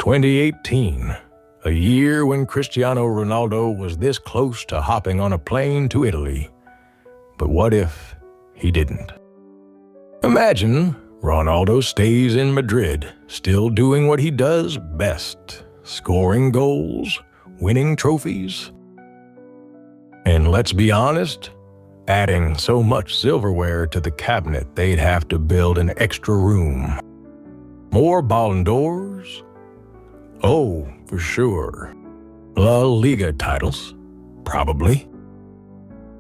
2018, a year when Cristiano Ronaldo was this close to hopping on a plane to Italy. But what if he didn't? Imagine Ronaldo stays in Madrid, still doing what he does best, scoring goals, winning trophies. And let's be honest, adding so much silverware to the cabinet, they'd have to build an extra room. More Ballon d'Ors? Oh, for sure. La Liga titles? Probably.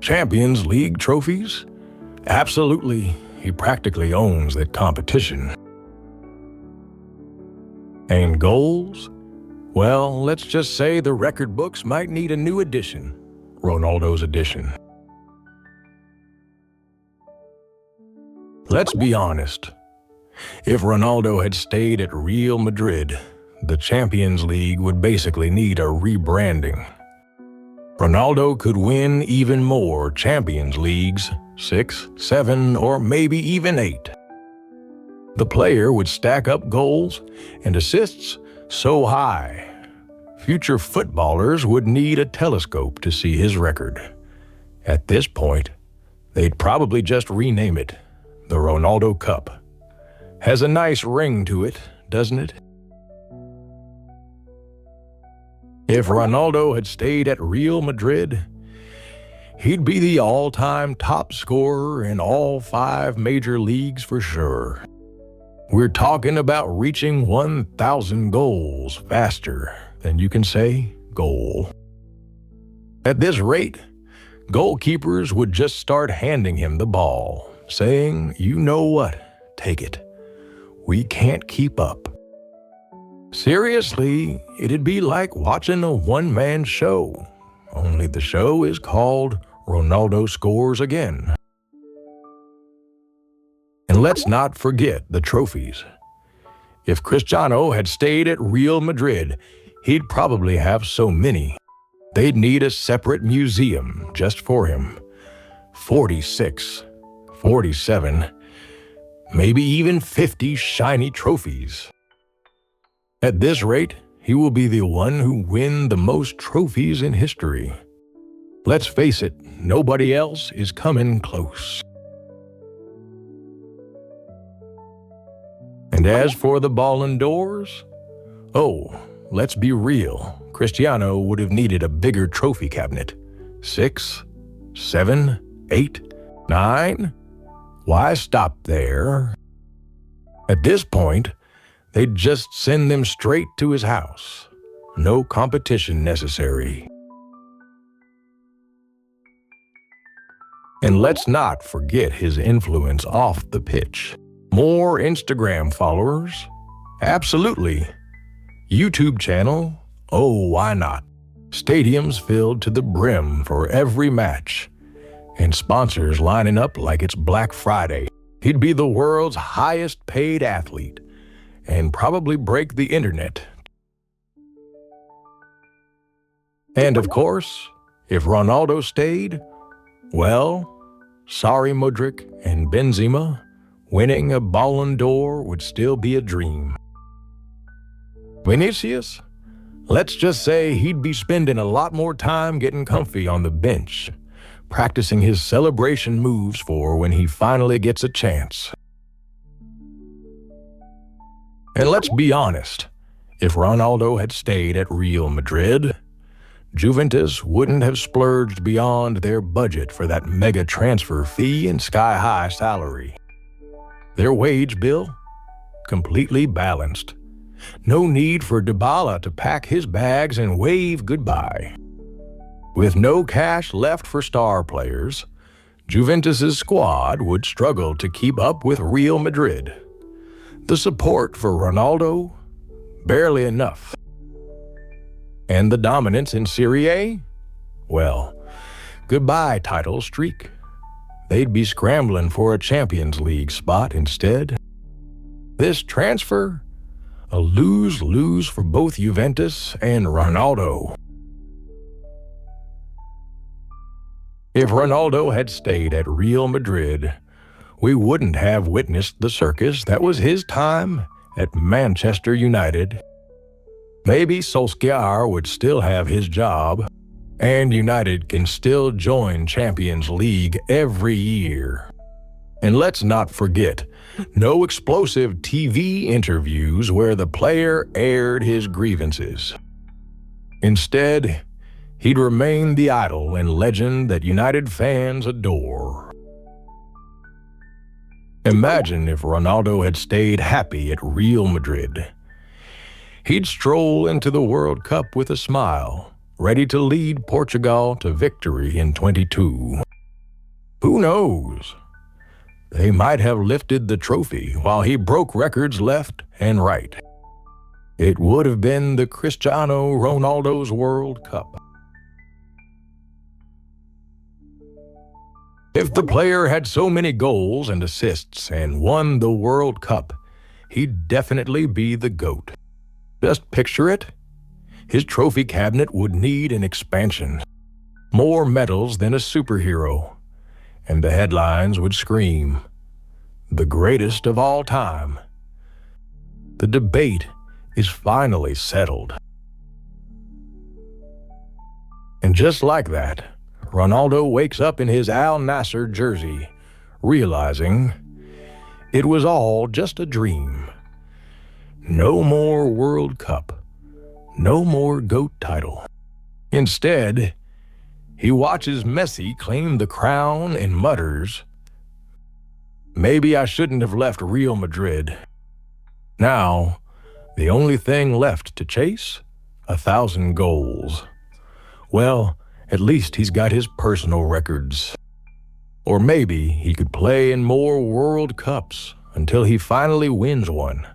Champions League trophies? Absolutely. He practically owns that competition. And goals? Well, let's just say the record books might need a new edition. Ronaldo's edition. Let's be honest. If Ronaldo had stayed at Real Madrid, the Champions League would basically need a rebranding. Ronaldo could win even more Champions Leagues, 6, 7, or maybe even 8. The player would stack up goals and assists so high, future footballers would need a telescope to see his record. At this point, they'd probably just rename it the Ronaldo Cup. Has a nice ring to it, doesn't it? If Ronaldo had stayed at Real Madrid, he'd be the all-time top scorer in all 5 major leagues for sure. We're talking about reaching 1,000 goals faster than you can say goal. At this rate, goalkeepers would just start handing him the ball, saying, "You know what? Take it. We can't keep up." Seriously, it'd be like watching a one-man show, only the show is called Ronaldo Scores Again. And let's not forget the trophies. If Cristiano had stayed at Real Madrid, he'd probably have so many. They'd need a separate museum just for him. 46, 47, maybe even 50 shiny trophies. At this rate, he will be the one who wins the most trophies in history. Let's face it, nobody else is coming close. And as for the Ballon d'Ors, oh, let's be real, Cristiano would have needed a bigger trophy cabinet. 6, 7, 8, 9? Why stop there? At this point, they'd just send them straight to his house. No competition necessary. And let's not forget his influence off the pitch. More Instagram followers? Absolutely. YouTube channel? Oh, why not? Stadiums filled to the brim for every match. And sponsors lining up like it's Black Friday. He'd be the world's highest paid athlete and probably break the internet. And of course, if Ronaldo stayed, well, sorry Modric and Benzema, winning a Ballon d'Or would still be a dream. Vinicius? Let's just say he'd be spending a lot more time getting comfy on the bench, practicing his celebration moves for when he finally gets a chance. And let's be honest, if Ronaldo had stayed at Real Madrid, Juventus wouldn't have splurged beyond their budget for that mega transfer fee and sky-high salary. Their wage bill? Completely balanced. No need for Dybala to pack his bags and wave goodbye. With no cash left for star players, Juventus's squad would struggle to keep up with Real Madrid. The support for Ronaldo? Barely enough. And the dominance in Serie A? Well, goodbye title streak. They'd be scrambling for a Champions League spot instead. This transfer? A lose-lose for both Juventus and Ronaldo. If Ronaldo had stayed at Real Madrid, we wouldn't have witnessed the circus that was his time at Manchester United. Maybe Solskjaer would still have his job, and United can still join Champions League every year. And let's not forget, no explosive TV interviews where the player aired his grievances. Instead, he'd remain the idol and legend that United fans adore. Imagine if Ronaldo had stayed happy at Real Madrid. He'd stroll into the World Cup with a smile, ready to lead Portugal to victory in 22. Who knows? They might have lifted the trophy while he broke records left and right. It would have been the Cristiano Ronaldo's World Cup. If the player had so many goals and assists and won the World Cup, he'd definitely be the GOAT. Just picture it. His trophy cabinet would need an expansion. More medals than a superhero. And the headlines would scream, "The greatest of all time." The debate is finally settled. And just like that, Ronaldo wakes up in his Al Nassr jersey, realizing it was all just a dream. No more World Cup. No more GOAT title. Instead, he watches Messi claim the crown and mutters, "Maybe I shouldn't have left Real Madrid." Now, the only thing left to chase? 1,000 goals. Well, at least he's got his personal records. Or maybe he could play in more World Cups until he finally wins one.